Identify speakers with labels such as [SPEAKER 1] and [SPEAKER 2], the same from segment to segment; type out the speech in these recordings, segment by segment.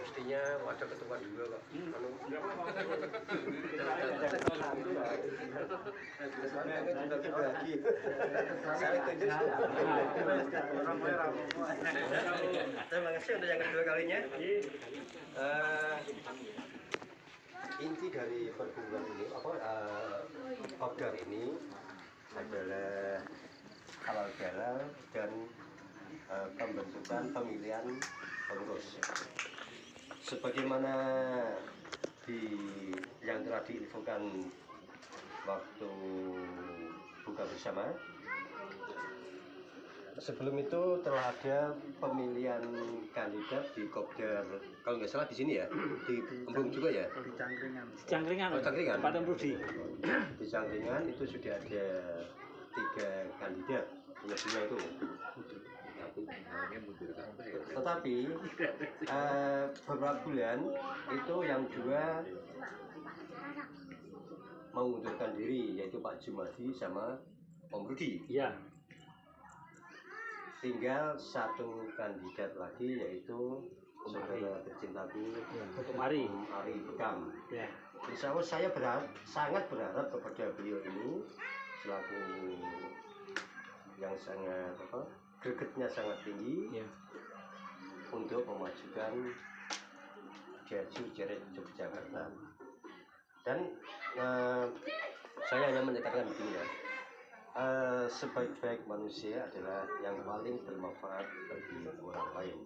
[SPEAKER 1] Mestinya ada ketua juga kok. Terima kasih untuk yang kedua kalinya. Inti dari perguruan ini Kopdar ini adalah halal bihalal dan pembentukan pemilihan pengurus. Sebagaimana yang telah diinfokan waktu buka bersama, sebelum itu telah ada pemilihan kandidat di Kopdar, kalau nggak salah di sini ya, di Embung juga ya?
[SPEAKER 2] Di Cangkringan.
[SPEAKER 1] Cangkringan.
[SPEAKER 2] Tempat Rudi.
[SPEAKER 1] Di Cangkringan itu sudah ada 3 kandidat, mestinya itu. Tetapi beberapa bulan itu yang 2 mengundurkan diri, yaitu Pak Jumadi sama Om Rudi.
[SPEAKER 2] Iya.
[SPEAKER 1] Tinggal 1 kandidat lagi, yaitu saudara tercintaku
[SPEAKER 2] Om Ari
[SPEAKER 1] Bekam.
[SPEAKER 2] Ya.
[SPEAKER 1] Insya Allah saya sangat berharap kepada beliau ini selaku yang sangat gregetnya sangat tinggi
[SPEAKER 2] Ya.
[SPEAKER 1] untuk memajukan Jaju Yogyakarta. Dan saya hanya menyatakan begini ya, sebaik-baik manusia adalah yang paling bermanfaat bagi orang lain.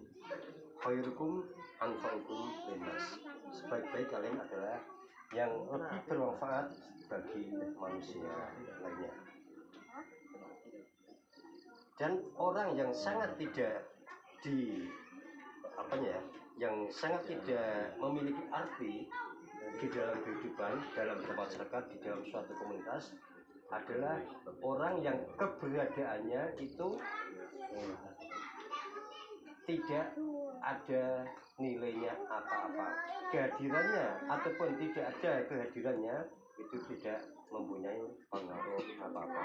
[SPEAKER 1] Khairukum anfa'ukum linnas. Sebaik-baik kalian adalah yang lebih bermanfaat bagi manusia lainnya. Dan orang yang sangat tidak yang sangat tidak memiliki arti di dalam kehidupan, dalam masyarakat, di dalam suatu komunitas adalah orang yang keberadaannya itu tidak ada nilainya apa-apa. Kehadirannya ataupun tidak ada kehadirannya itu tidak mempunyai pengaruh apa-apa.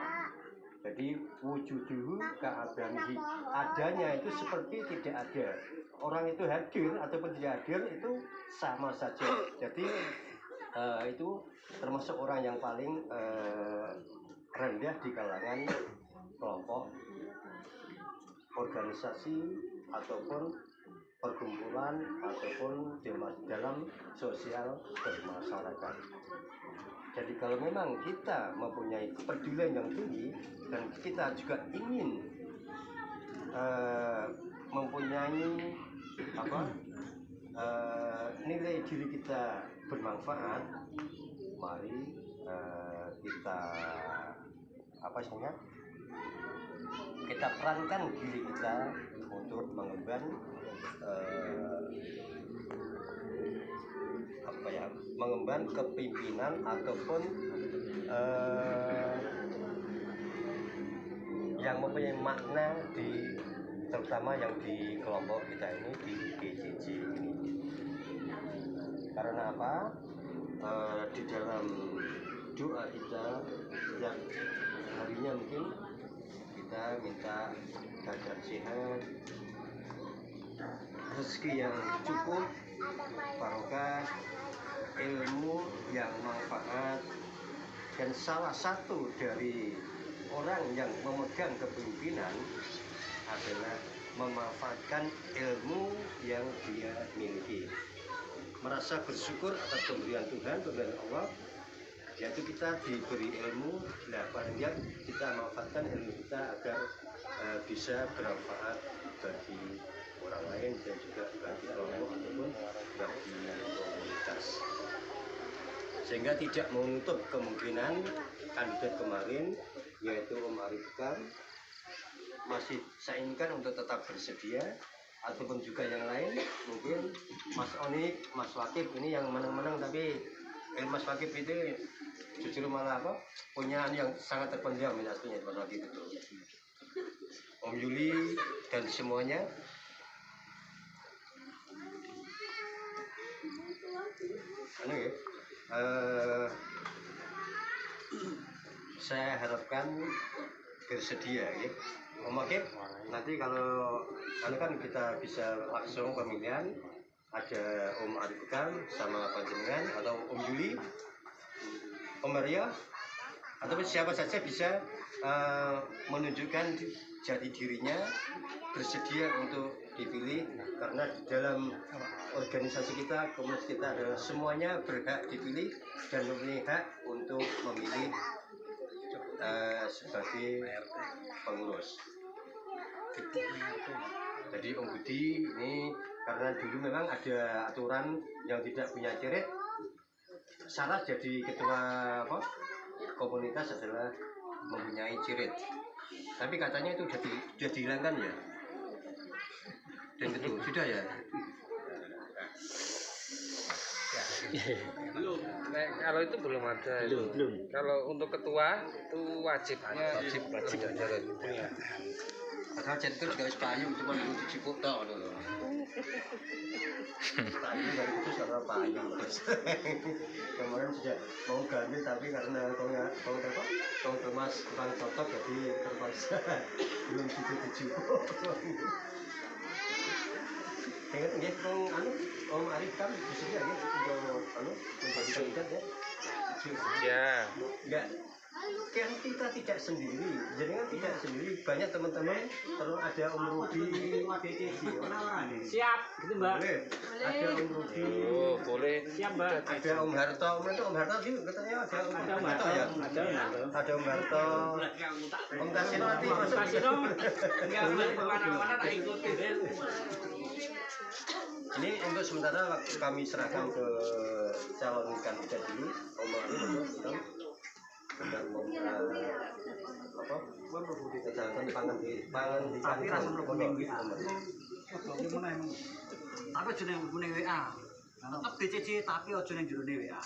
[SPEAKER 1] Jadi wujuduhu ka'adamihi, adanya itu seperti tidak ada. Orang itu hadir ataupun tidak hadir itu sama saja. Jadi itu termasuk orang yang paling rendah di kalangan kelompok, organisasi ataupun perkumpulan ataupun dalam sosial bermasyarakat. Jadi kalau memang kita mempunyai kepedulian yang tinggi dan kita juga ingin mempunyai nilai diri kita bermanfaat, mari kita kita perankan diri kita untuk mengemban mengemban kepimpinan ataupun yang mempunyai makna terutama yang di kelompok kita ini, di GCJ ini. Karena apa? Di dalam doa kita setiap harinya mungkin kita minta badan sehat, rezeki yang cukup, barokah, ilmu yang manfaat. Dan salah satu dari orang yang memegang kepemimpinan adalah memanfaatkan ilmu yang dia miliki, merasa bersyukur atas pemberian Tuhan, pemberian Allah, yaitu kita diberi ilmu. Nah, paling tidak kita manfaatkan ilmu kita agar bisa bermanfaat bagi orang lain dan juga bagi kelompok ataupun bagi komunitas, sehingga tidak menutup kemungkinan kandidat kemarin yaitu Om Ari Bekam masih saya inginkan untuk tetap bersedia, ataupun juga yang lain mungkin Mas Onik, Mas Wakif ini yang menang-menang, tapi Mas Wakif itu jujur malah punya yang sangat terpendam aslinya Mas Wakif itu. Om Yuli dan semuanya. Saya harapkan bersedia ya. Om Wakif, nanti kalau kan kita bisa langsung pemilihan, ada Om Arif Bekam sama panjenengan atau Om Juli, Om Maria, atau siapa saja bisa menunjukkan jati dirinya, bersedia untuk dipilih, karena di dalam organisasi kita, komunitas kita adalah semuanya berhak dipilih dan memiliki hak untuk memilih sebagai pengurus. Jadi Om Budi ini karena dulu memang ada aturan yang tidak punya cirit, syarat jadi ketua komunitas adalah mempunyai cirit. Tapi katanya itu sudah dihilangkan ya. Dan betul sudah ya.
[SPEAKER 2] Belum. Nah, kalau itu belum ada.
[SPEAKER 3] Belum.
[SPEAKER 2] Kalau untuk ketua itu wajib jalan.
[SPEAKER 1] Padahal jadi kan juga payu, cuma dulu dicipuk tok loh. Payu dari itu sama payu. Kemarin sudah mau ganti tapi karena kau Thomas kurang cocok jadi terpaksa belum bisa dicipuk. Ingat nggih Om Arif kan disini ya untuk menjadi kandidat ya.
[SPEAKER 2] Ya.
[SPEAKER 1] Enggak. Kan kita tidak sendiri, jadi kan tidak sendiri, banyak teman-teman, terus ada Om Rudi,
[SPEAKER 3] Siap, gitu Mbak.
[SPEAKER 1] boleh, ada Om Rudi,
[SPEAKER 2] Oh, boleh.
[SPEAKER 3] Siap Mbak.
[SPEAKER 1] ada Om Harto, Om Harto sih katanya ada Om Harto ya, ada Om Harto, Om Kasino nanti masuk. Ini untuk sementara kami serahkan ke calon kandidat dulu, Om Arif untuk dan kejahatan pangan di
[SPEAKER 3] Tapi jeneng kuning WA. Tetep DCC tapi aja ning jero WA.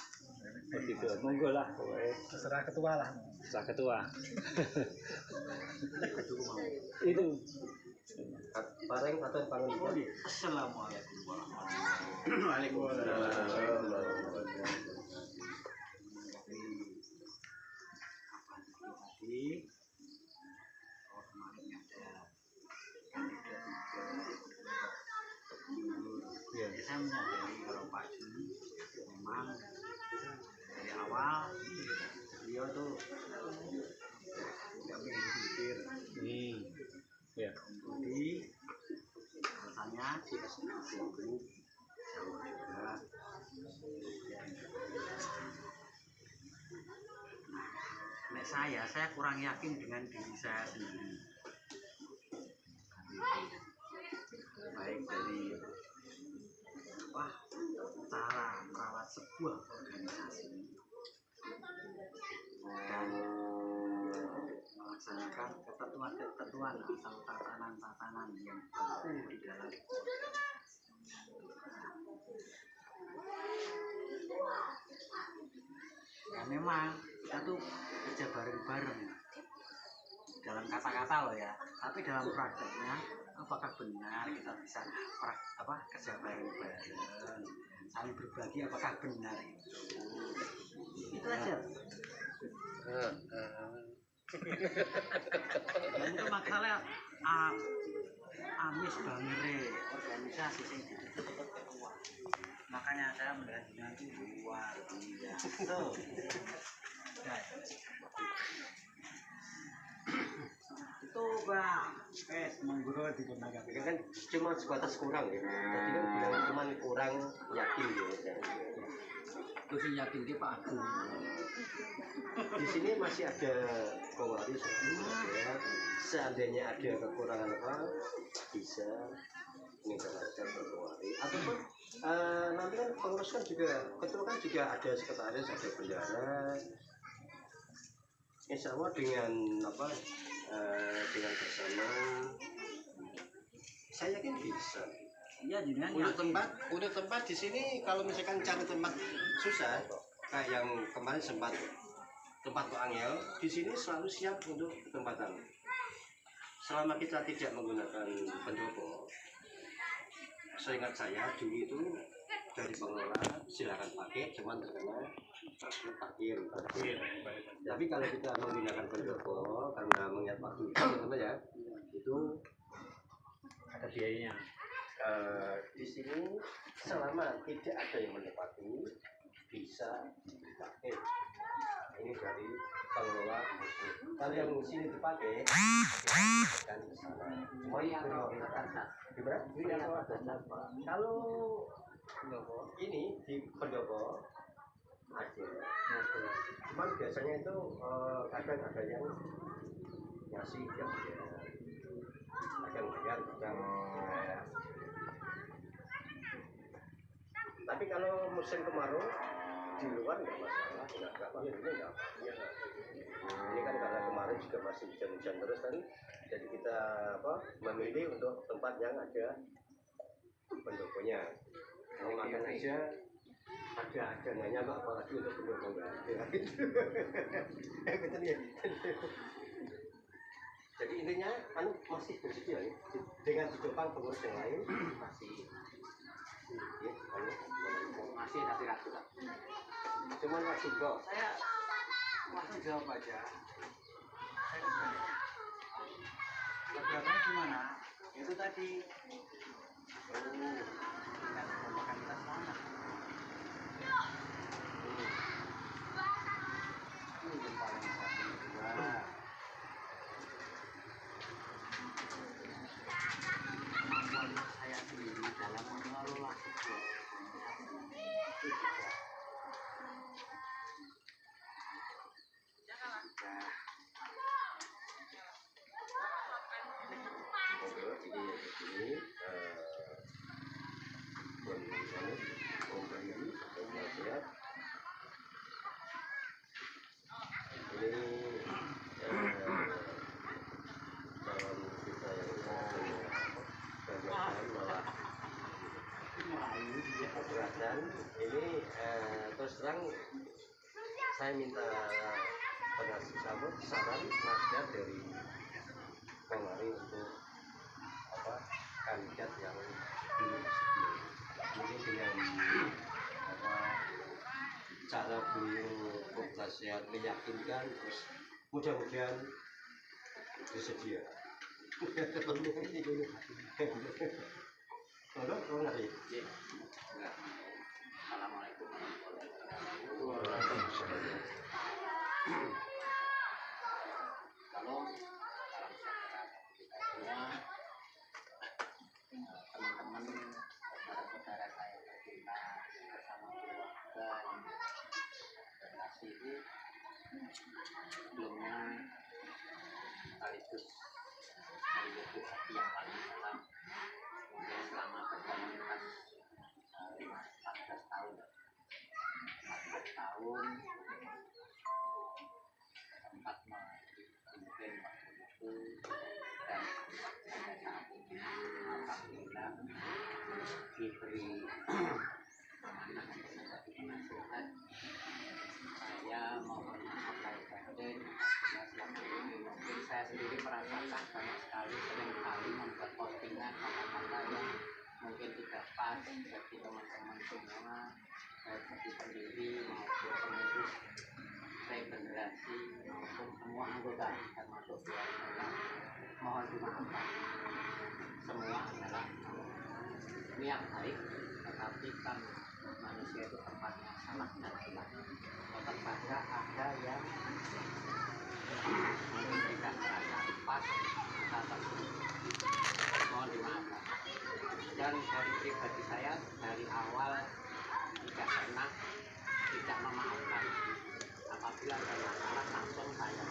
[SPEAKER 4] Begitu, monggo lah, terserah ketua lah. Terserah ketua. Itu.
[SPEAKER 1] Bareng atau pangan di.
[SPEAKER 3] Assalamualaikum warahmatullahi wabarakatuh. Saya menyadari kalau Pak Juni memang dari awal beliau tuh nggak mikir.
[SPEAKER 4] Ya.
[SPEAKER 3] Jadi alasannya sibuk jauh juga. Nek saya kurang yakin dengan diri saya sendiri. Baik dari cara merawat sebuah organisasi dan melaksanakan ketentuan atau tatanan yang baku di dalam ya memang kita tuh kerja bareng-bareng dalam kata-kata loh ya, tapi dalam prakteknya apakah benar kita bisa kerja bareng-bareng saling berbagi, apakah benar itu aja. Dan itu masalah amis bangre organisasi sing ketua, makanya saya melihat nanti luar biasa. Itu Bang, menggurau di menanggapi
[SPEAKER 1] kan cuma sebatas kurang ya. Tadi kan bilang cuma kurang yakin ya.
[SPEAKER 3] terus yakin dia Pak Agung.
[SPEAKER 1] Di sini masih ada pewaris ya. Seandainya ada kekurangan apa bisa meningkatkan pewaris. Ataupun nanti kan pengurus kan juga ketua kan juga ada sekretaris, ada bendahara. Insya Allah dengan dengan bersama saya yakin bisa.
[SPEAKER 3] Iya, dengan
[SPEAKER 1] Untuk tempat di sini kalau misalkan cari tempat susah, kayak yang kemarin sempat tempat Pak Angel, di sini selalu siap untuk tempatan. Selama kita tidak menggunakan pendopo, seingat saya dulu itu dari pengelola silakan pakai, cuman terkena parkir. Tapi kalau kita menggunakan pendopo karena mengingat waktu teman ya, itu
[SPEAKER 4] Ada biayanya.
[SPEAKER 1] Di sini selama tidak ada yang menepati bisa dipakai. Ini dari pengelola museum. Kalau yang sini dipakai akan ke sana. Cuma gimana? Kalau ini di pendopo ada. Cuman biasanya itu kadang ada yang ngasih yang kadang bayar, kadang bayar. Tapi kalau musim kemarau di luar nggak masalah, nggak pakai ini nggak. Ini kan karena kemarin juga masih hujan-hujan terus kan, jadi kita memilih untuk tempat yang ada pendoponya. Mau makan aja ada adananya, apalagi untuk pendopo nggak ada. Betul ya. Jadi intinya kan masih bersedia ya, dengan ditopang pengurus yang lain masih. Ya, masih tapi ragu lah. Cuman masih kok. Saya masih jawab aja.
[SPEAKER 3] Programnya gimana? Itu tadi. Kan makan kita sana. Ini yang paling kedua. Kemampuan saya sendiri dalam mengelola sebuah itu juga
[SPEAKER 1] dan ini terus terang saya minta saran nasihat dari Pengari untuk kandidat yang belum bersedia. Mungkin dengan cara beliau berkasihan meyakinkan, terus mudah-mudahan bersedia.
[SPEAKER 3] Assalamualaikum warahmatullahi wabarakatuh. Kalau salam sejahtera kita semua, teman-teman, saudara-saudara saya tercinta bersama keluarga yang terkasih, sebelumnya sekaligus menyebut hati yang paling dalam. Kemudian selama berkomunitas 14 tahun sempat memimpin waktu itu, dan pada saat ini alhamdulillah diberi amanah untuk menjadi penasihat. Saya mohon maaf lahir batin, karena selama ini mungkin saya sendiri merasakan banyak sekali, sering kali membuat postingan kata-kata yang mungkin tidak pas bagi teman-teman semua, baik bagi pendiri maupun pengurus regenerasi maupun semua anggota termasuk keluarga. Mohon dimaafkan, semua adalah niat baik, tetapi kan manusia itu tempatnya salah dan hilang. Tetap saja ada yang mungkin tidak merasa pas atau mohon dimaafkan. Dan dari pribadi saya dari awal tidak pernah tidak memaafkan. Apabila ada masalah langsung saya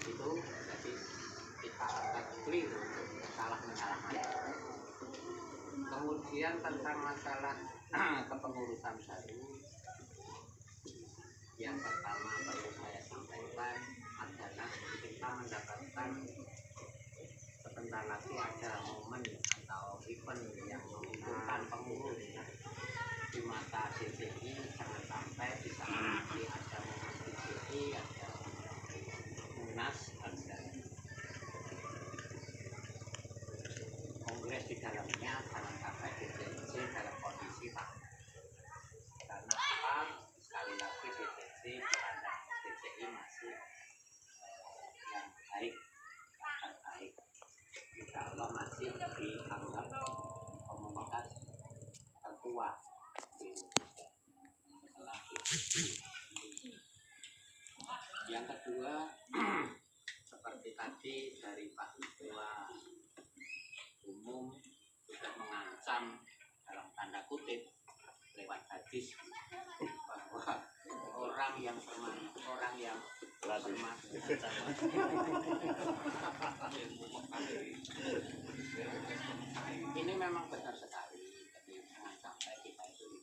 [SPEAKER 3] itu, jadi kita akan keliru untuk salah menyalahkan. Kemudian tentang masalah kepengurusan baru, yang pertama perlu saya sampaikan adalah kita mendapatkan sebentar lagi ada momen atau event yang mengumpulkan pengurus di mata DCI. Jangan sampai di sana nanti ada momen DCI, ada Munas, ada kongres di dalamnya. Jangan sampai DCI dalam kondisi tak, karena apa? Sekali lagi DCI pandang DCI masih yang baik, akan baik. Insya Allah masih dianggap
[SPEAKER 5] ketua. Yang kedua, seperti tadi dari Pak Ketua Umum sudah mengancam dalam tanda kutip lewat hadis bahwa orang yang ini memang benar sekali. Jadi jangan sampai kita itu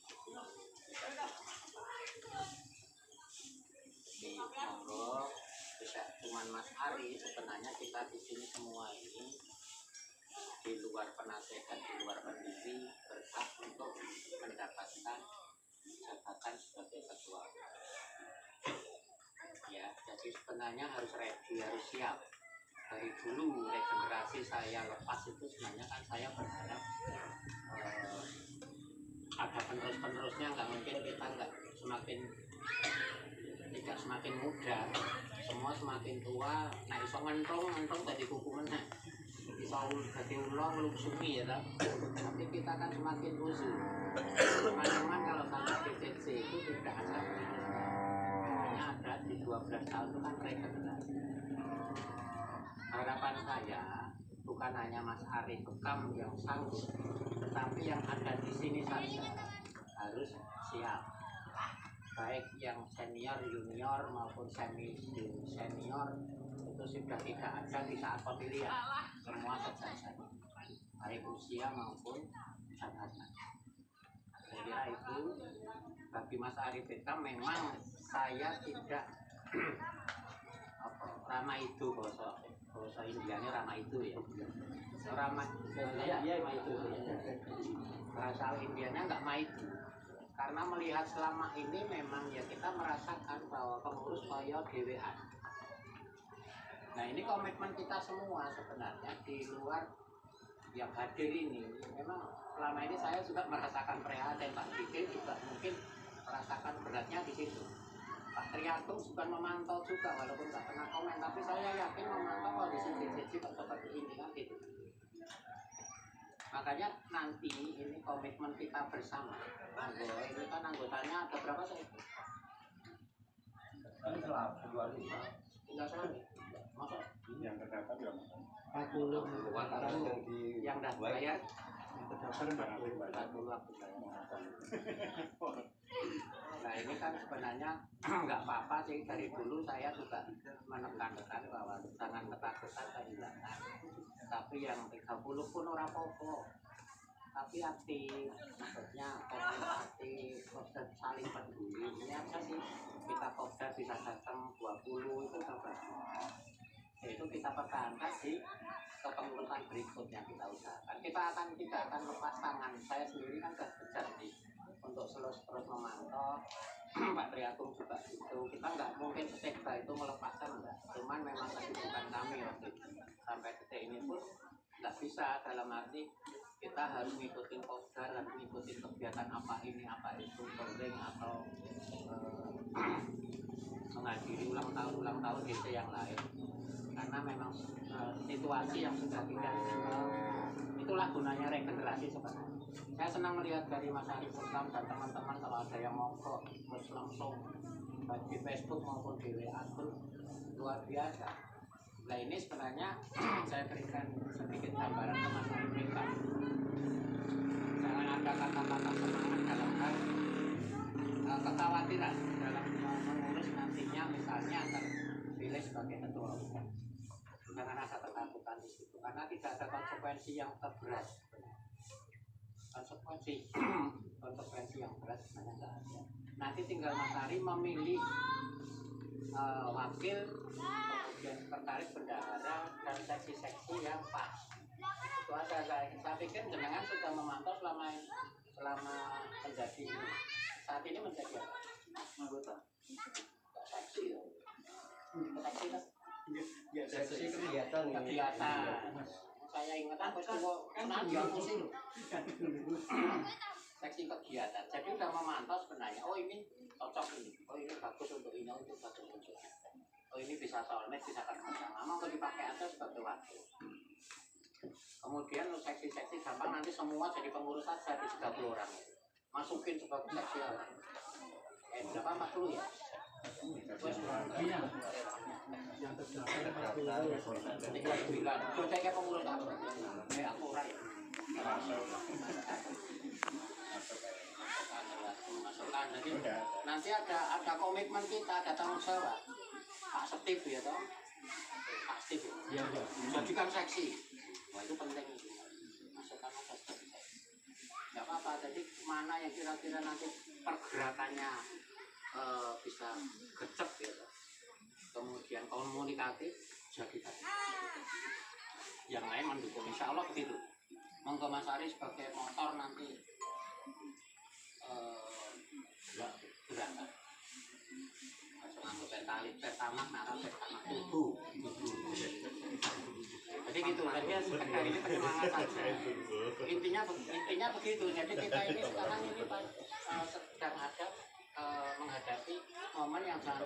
[SPEAKER 5] jadi monggo tidak cuma Mas Ari, sebenarnya kita di sini semua ini di luar penasehat, di luar pendiri berhak untuk mendapatkan jabatan sebagai ketua. Ya, jadi sebenarnya harus ready, harus siap. Dari dulu regenerasi saya lepas itu sebenarnya kan saya berharap ada penerus-penerusnya, nggak mungkin kita nggak tidak semakin muda, semua semakin tua. Nah iso ngentrong dari kuku meneh, iso dadi ulo nglungsungi ya tak? Tapi kita kan semakin usul. Teman-teman kalau sampai DCC itu tidak ada penerusnya, hanya ada di 12 tahun itu kan regenerasi. Harapan saya bukan hanya Mas Ari Bekam yang sanggup, tetapi yang ada di sini saja harus siap. Baik yang senior, junior maupun senior itu sudah tidak ada di saat pemilihan, semua sejajar, baik usia maupun jabatan. Saya kira itu bagi Mas Ari Bekam memang saya tidak ramah itu bahasa Indianya ramah itu ya. Ramah itu. Bahasa Indianya nggak maitu. Karena melihat selama ini memang ya kita merasakan bahwa pengurus kaya dewean. Nah ini komitmen kita semua sebenarnya di luar yang hadir ini. Memang selama ini saya juga merasakan prihatin, Pak Dike juga mungkin merasakan beratnya di situ. Pak Triatung juga memantau juga walaupun nggak pernah komen, tapi saya yakin memantau kondisi DCC seperti ini kan gitu. Makanya nanti ini komitmen kita bersama. Ini kan anggotanya ada berapa sih? Tinggal 25. Masa?
[SPEAKER 4] Yang terdaftar berapa?
[SPEAKER 5] 40. Yang dah bayar?
[SPEAKER 4] Terdaftar 40.
[SPEAKER 5] Nah ini kan sebenarnya nggak apa-apa sih, dari dulu saya juga menekankan bahwa jangan ketakutan kehilangan, tapi yang 30 pun orang apa-apa, tapi aktif, maksudnya komunikasi, saling peduli. Ini apa sih, kita Kopda bisa datang 20 itu udah bagus. Itu kita pertahankan di kepengurusan berikutnya, kita usahakan. Kita akan lepas tangan. Saya sendiri kan sudah kerja untuk terus memantau. Pak Triatung juga itu. Kita nggak mungkin setegah itu melepaskan, enggak. Cuman memang kesibukan kami waktu itu. Sampai detik ini pun nggak bisa, dalam arti kita harus ngikutin Kopdar, harus ngikutin kegiatan apa ini, apa itu, touring atau menghadiri ulang tahun DC yang lain. Karena memang situasi yang sudah tidak itulah gunanya regenerasi sebenarnya. Saya senang melihat dari Mas Ari Bekam dan teman-teman kalau ada yang mogok terus langsung baik di Facebook maupun di WA pun luar biasa. Nah ini sebenarnya saya berikan sedikit gambaran ke Mas Ari Bekam. Jangan ada kata-kata semangat dalam hal kekhawatiran dalam mengurus nantinya misalnya terpilih sebagai ketua umum. Jangan ada ketakutan di situ karena tidak ada konsekuensi yang terberat. Konsekuensi yang berat sebenarnya tidak ada. Nanti tinggal Mas Ari memilih wakil, kemudian sekretaris bendahara dan seksi-seksi yang pas. Itu aja. Saya pikir jenengan sudah memantau selama menjadi saat ini menjadi apa? Anggota. Seksi. Seksi kan?
[SPEAKER 1] Ya, seksi kegiatan.
[SPEAKER 5] Saya ingat aku itu seksi kegiatan. Jadi udah memantau sebenarnya. Oh ini cocok ini. Oh ini bagus untuk ini. Oh ini bagus untuk ini. Oh ini bisa soulmate, bisa kerjasama. Mau dipakai aja sebagai wakil. Kemudian seksi-seksi gampang nanti semua jadi pengurus saja di 30 orang. masukin sebagai seksual. Berapa 40 ya? Terus
[SPEAKER 3] Yang terdaftar
[SPEAKER 5] 39. Coba kayak pengurus apa? Kayak aku ora ya. Masukkan. Jadi nanti ada komitmen kita, ada tanggung jawab. Pak Steve ya toh. Pak Steve.
[SPEAKER 3] Iya, iya.
[SPEAKER 5] Jadikan seksi. Wah itu penting. Masukkan aja seksi. Nggak apa-apa. Jadi mana yang kira-kira nanti pergerakannya bisa gercep ya toh. Kemudian komunikatif jadikan. Yang lain mendukung. Insya Allah begitu. Monggo Mas Ari sebagai motor nanti berangkat. Masuk petali, pertama, nara, pertama, tubuh. Jadi gitu, jadi sekedar ini penyemangat saja. Intinya begitu. Jadi kita ini sekarang ini sedang menghadapi momen yang sangat